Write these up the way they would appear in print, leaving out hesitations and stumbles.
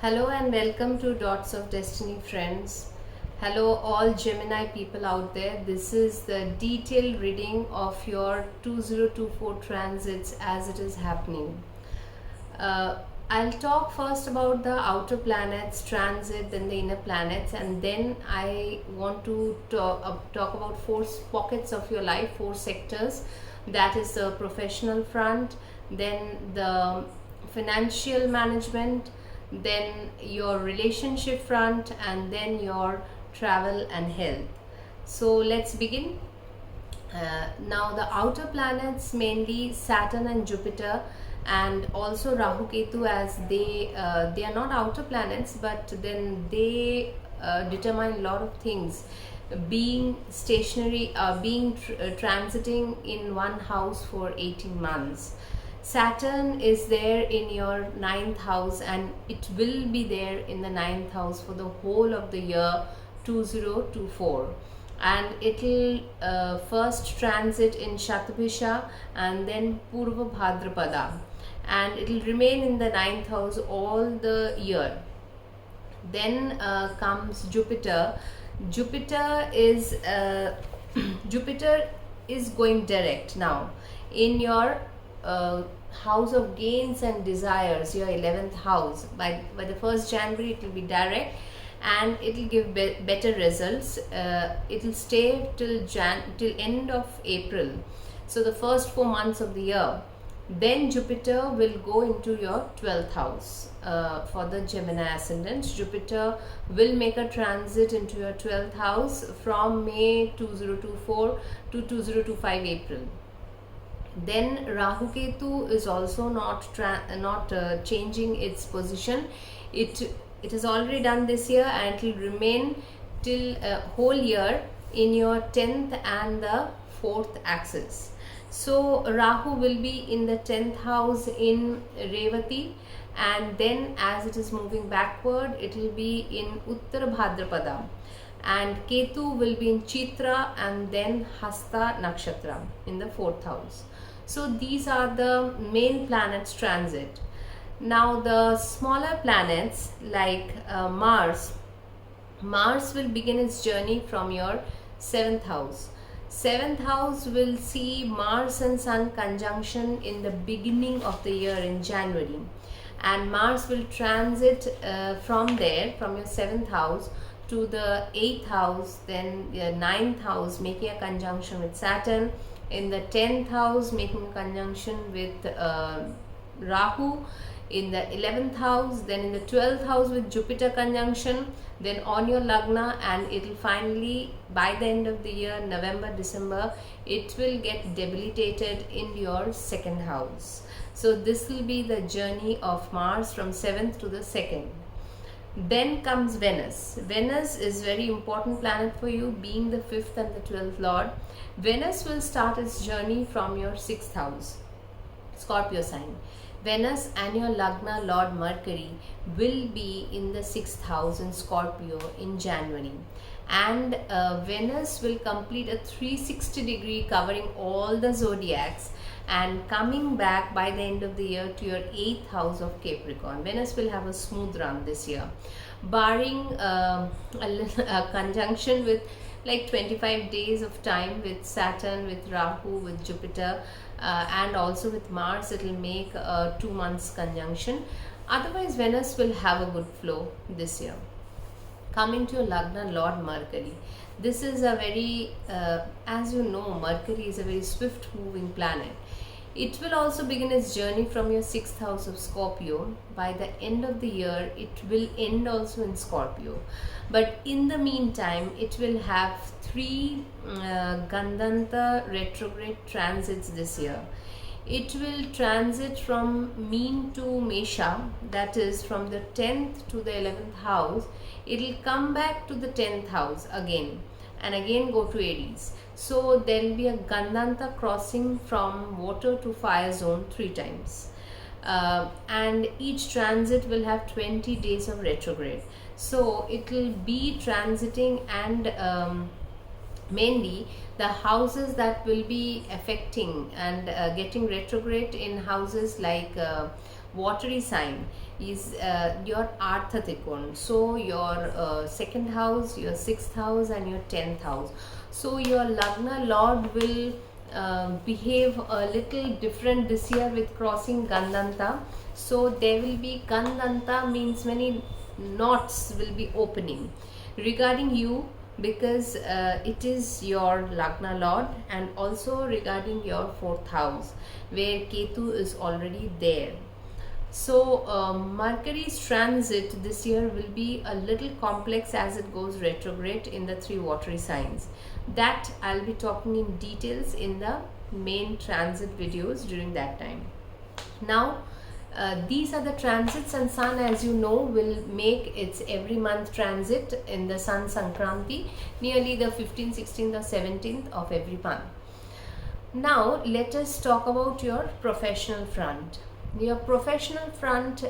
Hello and welcome to Dots of Destiny friends. Hello, all Gemini people out there. This is the detailed reading of your 2024 transits as it is happening. Uh, I'll talk first about the outer planets transit, then the inner planets, and then I want to talk about four pockets of your life, four sectors. That is the professional front, then the financial management, then your relationship front, and then your travel and health. So let's begin. Now the outer planets, mainly Saturn and Jupiter, and also Rahu Ketu, as they are not outer planets, but then they determine a lot of things, being stationary, transiting in one house for 18 months. Saturn is there in your ninth house, and it will be there in the ninth house for the whole of the year 2024, and it will first transit in Shatabhisha and then Purva Bhadrapada, and it will remain in the ninth house all the year. Then comes Jupiter. Jupiter is Jupiter is going direct now in your house of gains and desires, your 11th house. By the 1st January it will be direct, and it will give better results. It will stay till end of April, so the first 4 months of the year. Then Jupiter will go into your 12th house. For the Gemini ascendants, Jupiter will make a transit into your 12th house from May 2024 to 2025 April. Then Rahu Ketu is also not changing its position. It is already done this year, and it will remain till whole year in your 10th and the 4th axis. So Rahu will be in the 10th house in Revati, and then as it is moving backward, it will be in Uttara Bhadrapada, and Ketu will be in Chitra and then Hasta Nakshatra in the 4th house. So these are the main planets transit. Now the smaller planets like Mars will begin its journey from your 7th house. 7th house will see Mars and Sun conjunction in the beginning of the year in January, and Mars will transit from there, from your 7th house to the 8th house, then the 9th house, making a conjunction with Saturn, in the 10th house making a conjunction with Rahu, in the 11th house, then in the 12th house with Jupiter conjunction, then on your Lagna, and it will finally, by the end of the year, November, December, it will get debilitated in your 2nd house. So this will be the journey of Mars from 7th to the 2nd. Then comes Venus. Venus is very important planet for you, being the 5th and the 12th lord. Venus will start its journey from your 6th house, Scorpio sign. Venus and your Lagna Lord Mercury will be in the 6th house in Scorpio in January, and Venus will complete a 360-degree covering all the zodiacs and coming back by the end of the year to your 8th house of Capricorn. Venus will have a smooth run this year, barring a conjunction with like 25 days of time with Saturn, with Rahu, with Jupiter, and also with Mars. It will make a 2 months conjunction. Otherwise Venus will have a good flow this year. Coming to your Lagna Lord Mercury, this is a very as you know, Mercury is a very swift moving planet. It will also begin its journey from your 6th house of Scorpio. By the end of the year, it will end also in Scorpio. But in the meantime, it will have 3 Gandanta retrograde transits this year. It will transit from Mean to Mesha, that is from the 10th to the 11th house. It will come back to the 10th house again, and again go to Aries. So there will be a Gandanta crossing from water to fire zone 3 times. And each transit will have 20 days of retrograde. So it will be transiting, and mainly the houses that will be affecting and getting retrograde in houses like watery sign is your Artha Trikon. So your second house, your sixth house, and your 10th house. So your Lagna Lord will behave a little different this year with crossing Gandanta. So there will be Gandanta means many knots will be opening regarding you, because it is your Lagna Lord, and also regarding your 4th house where Ketu is already there. So Mercury's transit this year will be a little complex as it goes retrograde in the 3 watery signs. That I'll be talking in details in the main transit videos during that time. Now these are the transits, and Sun, as you know, will make its every month transit in the Sun Sankranti nearly the 15th, 16th or 17th of every month. Now let us talk about your professional front. Your professional front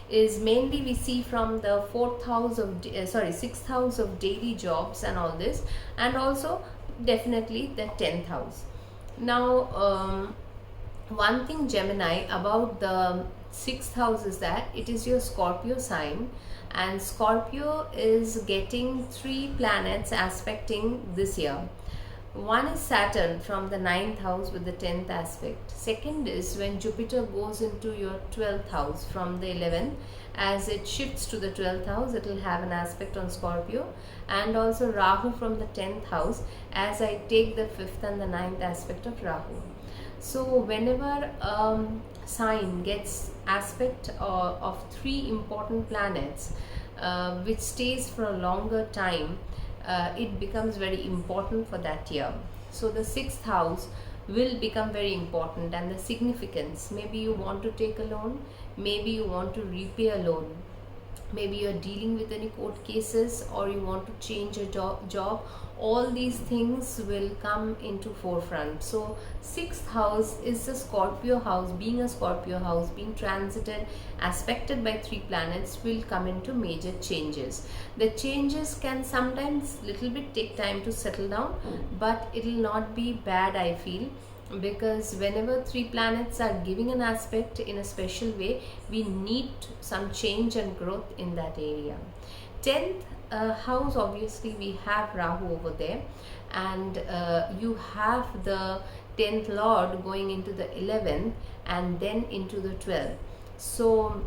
is mainly we see from the 4th house of 6th house of daily jobs and all this, and also definitely the 10th house. Now one thing, Gemini, about the 6th house is that it is your Scorpio sign, and Scorpio is getting 3 planets aspecting this year. One is Saturn from the 9th house with the 10th aspect. Second is when Jupiter goes into your 12th house from the 11th. As it shifts to the 12th house, it will have an aspect on Scorpio, and also Rahu from the 10th house as I take the 5th and the 9th aspect of Rahu. So whenever sign gets aspect of 3 important planets which stays for a longer time, it becomes very important for that year. So the 6th house will become very important, and the significance, maybe you want to take a loan, maybe you want to repay a loan, maybe you're dealing with any court cases, or you want to change a job, all these things will come into forefront. So 6th house is the Scorpio house. Being a Scorpio house, being transited, aspected by 3 planets, will come into major changes. The changes can sometimes little bit take time to settle down, but it will not be bad, I feel, because whenever 3 planets are giving an aspect in a special way, we need some change and growth in that area. 10th house, obviously we have Rahu over there, and you have the 10th lord going into the 11th and then into the 12th. So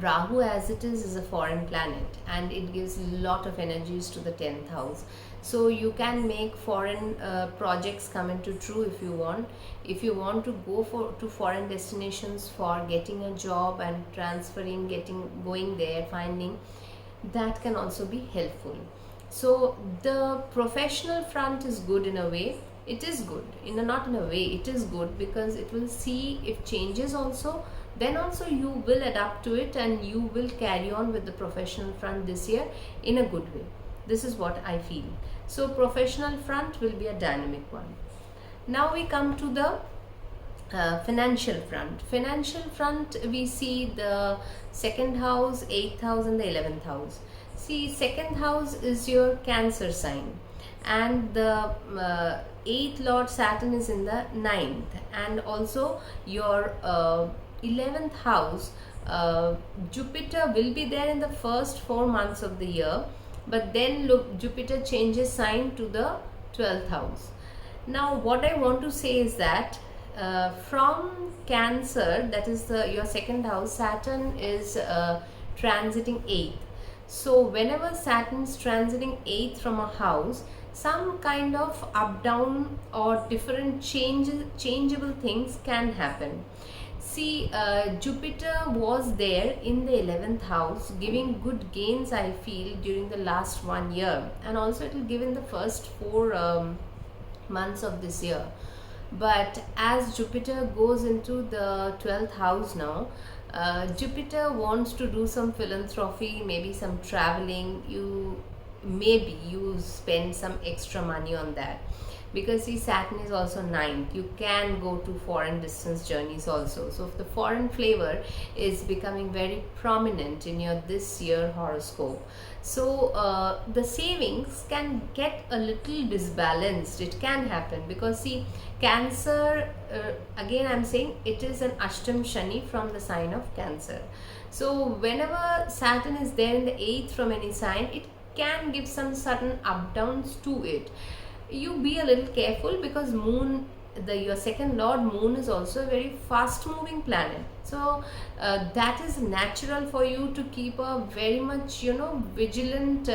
Rahu, as it is a foreign planet, and it gives a lot of energies to the 10th house. So you can make foreign projects come into true if you want. If you want to go to foreign destinations for getting a job and transferring, going there, finding, that can also be helpful. So the professional front is good in a way. It is good not in a way, it is good because it will see if changes also, then also you will adapt to it, and you will carry on with the professional front this year in a good way. This is what I feel. So professional front will be a dynamic one. Now we come to the financial front. Financial front, we see the 2nd house, 8th house and the 11th house. See, 2nd house is your Cancer sign, and the 8th lord Saturn is in the 9th, and also your 11th house, Jupiter will be there in the first 4 months of the year, but then look, Jupiter changes sign to the 12th house. Now what I want to say is that from Cancer, that is your 2nd house, Saturn is transiting 8th. So whenever Saturn is transiting 8th from a house, some kind of up down or different changeable things can happen. See, Jupiter was there in the 11th house giving good gains, I feel, during the last 1 year, and also it will give in the first 4 months of this year. But as Jupiter goes into the 12th house now, Jupiter wants to do some philanthropy, maybe some traveling. Maybe you spend some extra money on that. because see, Saturn is also ninth. You can go to foreign distance journeys also. So if the foreign flavor is becoming very prominent in your this year horoscope, so the savings can get a little disbalanced. It can happen because see, Cancer, again I'm saying it is an Ashtam Shani from the sign of Cancer. So whenever Saturn is there in the 8th from any sign, it can give some sudden up downs to it. You be a little careful because Moon, your second lord Moon, is also a very fast moving planet. So that is natural for you to keep a very much vigilant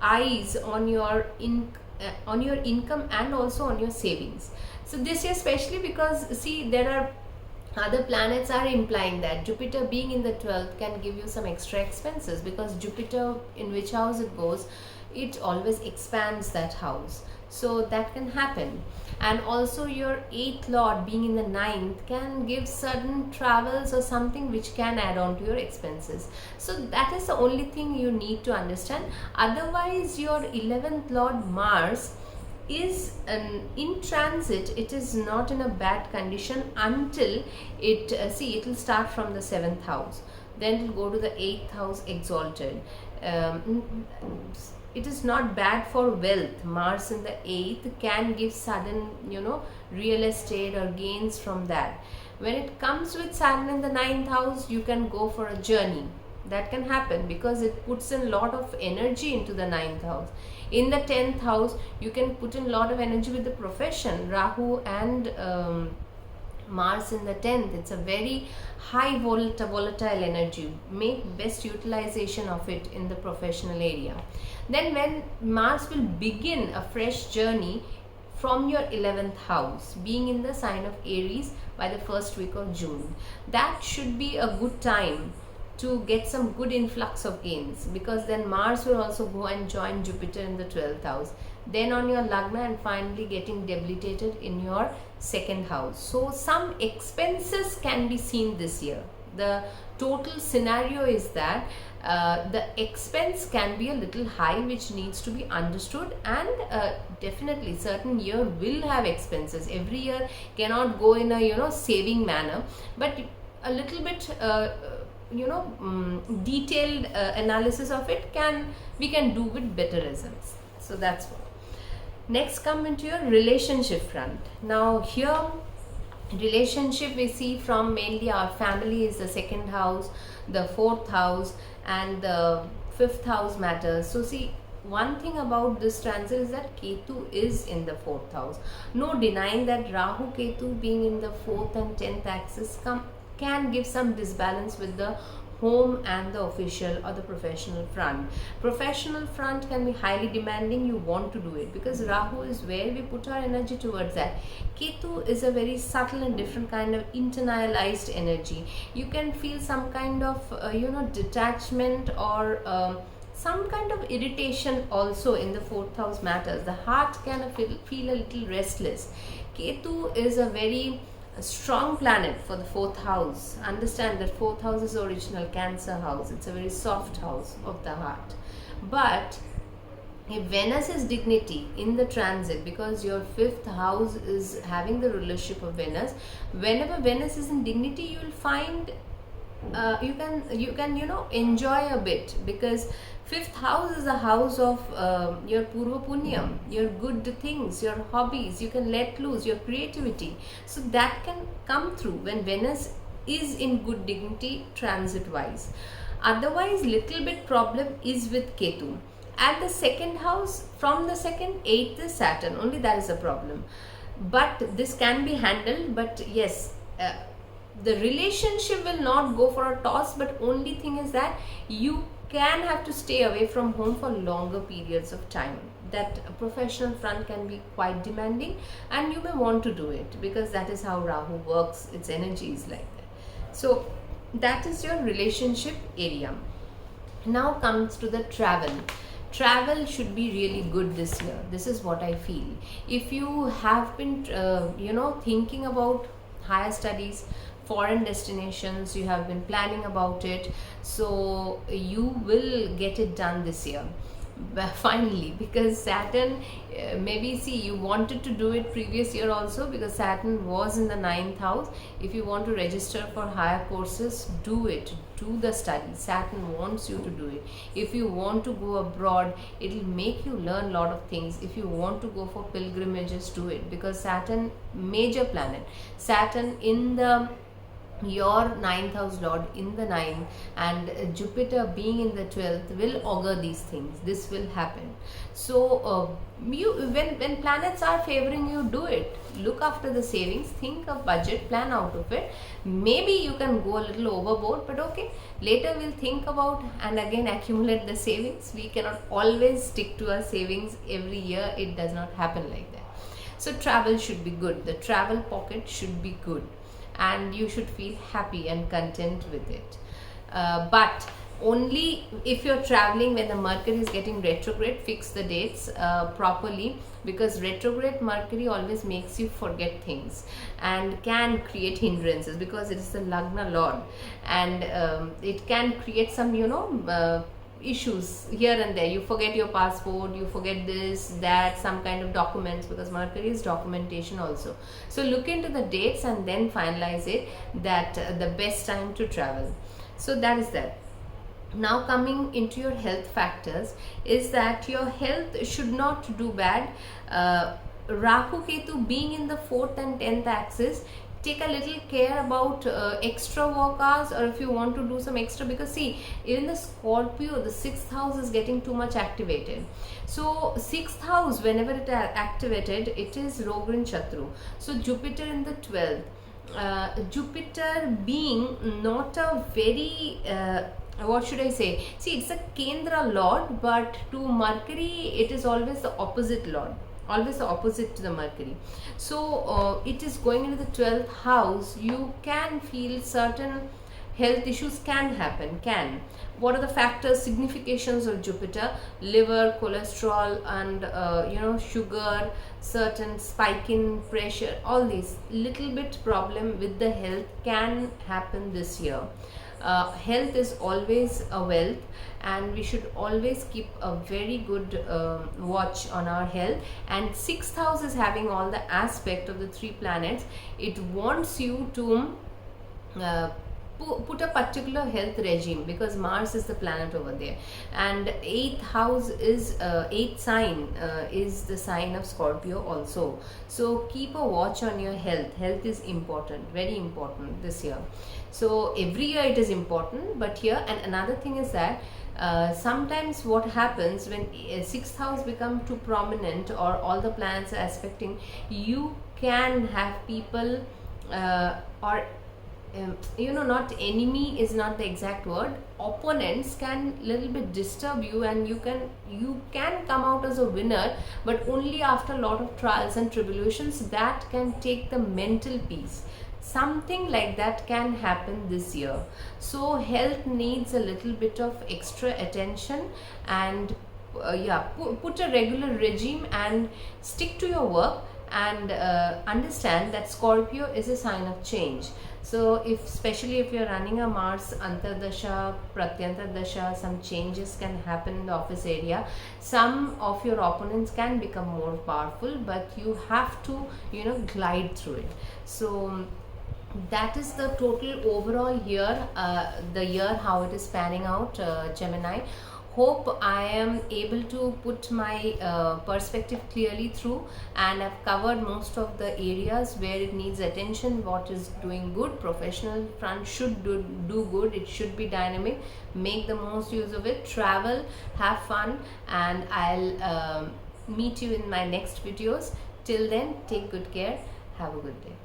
eyes on your income and also on your savings. So this year especially, because see, there are other planets are implying that Jupiter being in the 12th can give you some extra expenses, because Jupiter, in which house it goes, it always expands that house. So that can happen. And also your 8th lord being in the 9th can give sudden travels or something which can add on to your expenses. So that is the only thing you need to understand. Otherwise your 11th lord Mars is in transit. It is not in a bad condition until it it will start from the 7th house, then it will go to the 8th house exalted. It is not bad for wealth. Mars in the 8th can give sudden real estate or gains from that. When it comes with Saturn in the 9th house, you can go for a journey. That can happen because it puts in a lot of energy into the 9th house. In the 10th house, you can put in a lot of energy with the profession. Rahu and Mars in the 10th, it's a very high volatile energy. Make best utilization of it in the professional area. Then when Mars will begin a fresh journey from your 11th house, being in the sign of Aries by the first week of June, that should be a good time to get some good influx of gains, because then Mars will also go and join Jupiter in the 12th house, then on your Lagna, and finally getting debilitated in your 2nd house. So some expenses can be seen this year. The total scenario is that the expense can be a little high, which needs to be understood, and definitely certain year will have expenses. Every year cannot go in a saving manner, but a little bit detailed analysis of it we can do with better results. So that's what. Next, come into your relationship front. Now here, relationship we see from mainly our family is the 2nd house, the 4th house, and the 5th house matters. So see, one thing about this transit is that Ketu is in the 4th house. No denying that Rahu Ketu being in the 4th and 10th axis can give some disbalance with the home and the official or the professional front. Professional front can be highly demanding. You want to do it because Rahu is where we put our energy towards that. Ketu is a very subtle and different kind of internalized energy. You can feel some kind of detachment or some kind of irritation also in the 4th house matters. The heart can feel a little restless. Ketu is a very strong planet for the 4th house. Understand that 4th house is original Cancer house. It's a very soft house of the heart. But if Venus is dignity in the transit, because your 5th house is having the rulership of Venus, whenever Venus is in dignity, you will find you can enjoy a bit, because 5th house is the house of your Purva Punyam, your good things, your hobbies. You can let loose your creativity. So that can come through when Venus is in good dignity transit wise. Otherwise, little bit problem is with Ketu. At the 2nd house, from the 2nd, 8th is Saturn. Only that is a problem. But this can be handled. But yes, the relationship will not go for a toss. But only thing is that you can have to stay away from home for longer periods of time. That professional front can be quite demanding, and you may want to do it because that is how Rahu works. Its energy is like that. So that is your relationship area. Now comes to the travel. Travel should be really good this year. This is what I feel. If you have been thinking about higher studies, foreign destinations, you have been planning about it, so you will get it done this year. finally, because Saturn, maybe see, you wanted to do it previous year also, because Saturn was in the ninth house. If you want to register for higher courses, do it, do the study. Saturn wants you to do it. If you want to go abroad, it will make you learn a lot of things. If you want to go for pilgrimages, do it, because Saturn, major planet, Saturn in the your ninth house lord in the ninth, and Jupiter being in the 12th will augur these things. This will happen. So you, when planets are favoring you, do it. Look after the savings, think of budget, plan out of it. Maybe you can go a little overboard, but okay, later we'll think about and again accumulate the savings. We cannot always stick to our savings every year. It does not happen like that. So travel should be good, the travel pocket should be good, and you should feel happy and content with it. But only if you're traveling when the Mercury is getting retrograde, fix the dates properly, because retrograde Mercury always makes you forget things and can create hindrances, because it is the Lagna Lord, and it can create some, issues here and there. You forget your passport, you forget this, that, some kind of documents, because Mercury is documentation also. So look into the dates and then finalize it, that the best time to travel. So that is that. Now coming into your health factors, is that your health should not do bad. Rahu Ketu being in the 4th and 10th axis, take a little care about extra work hours, or if you want to do some extra, because see, in the Scorpio, the 6th house is getting too much activated. So 6th house, whenever it activated, it is Rogrin Chatru. So Jupiter in the 12th, Jupiter being not a very what should I say, see, it's a Kendra lord, but to Mercury it is always the opposite lord, always the opposite to the Mercury. So it is going into the 12th house. You can feel certain health issues can happen. What are the factors, significations of Jupiter? Liver, cholesterol, and sugar, certain spike in pressure, all these little bit problem with the health can happen this year. Health is always a wealth, and we should always keep a very good watch on our health. And 6th house is having all the aspect of the 3 planets. It wants you to put a particular health regime, because Mars is the planet over there, and 8th house is 8th sign is the sign of Scorpio also. So keep a watch on your health. Health is important, very important this year. So every year it is important, but here, and another thing is that sometimes what happens when 6th house become too prominent, or all the planets are aspecting, you can have people or not enemy is not the exact word, opponents can little bit disturb you, and you can come out as a winner, but only after a lot of trials and tribulations. That can take the mental peace. Something like that can happen this year. So health needs a little bit of extra attention, and put a regular regime and stick to your work, and understand that Scorpio is a sign of change. So especially if you're running a Mars Antardasha, Pratyantardasha, some changes can happen in the office area. Some of your opponents can become more powerful, but you have to glide through it. So that is the total overall year, the year, how it is panning out, Gemini. Hope I am able to put my perspective clearly through, and I've covered most of the areas where it needs attention. What is doing good, professional front should do good, it should be dynamic, make the most use of it, travel, have fun, and I'll meet you in my next videos. Till then, take good care, have a good day.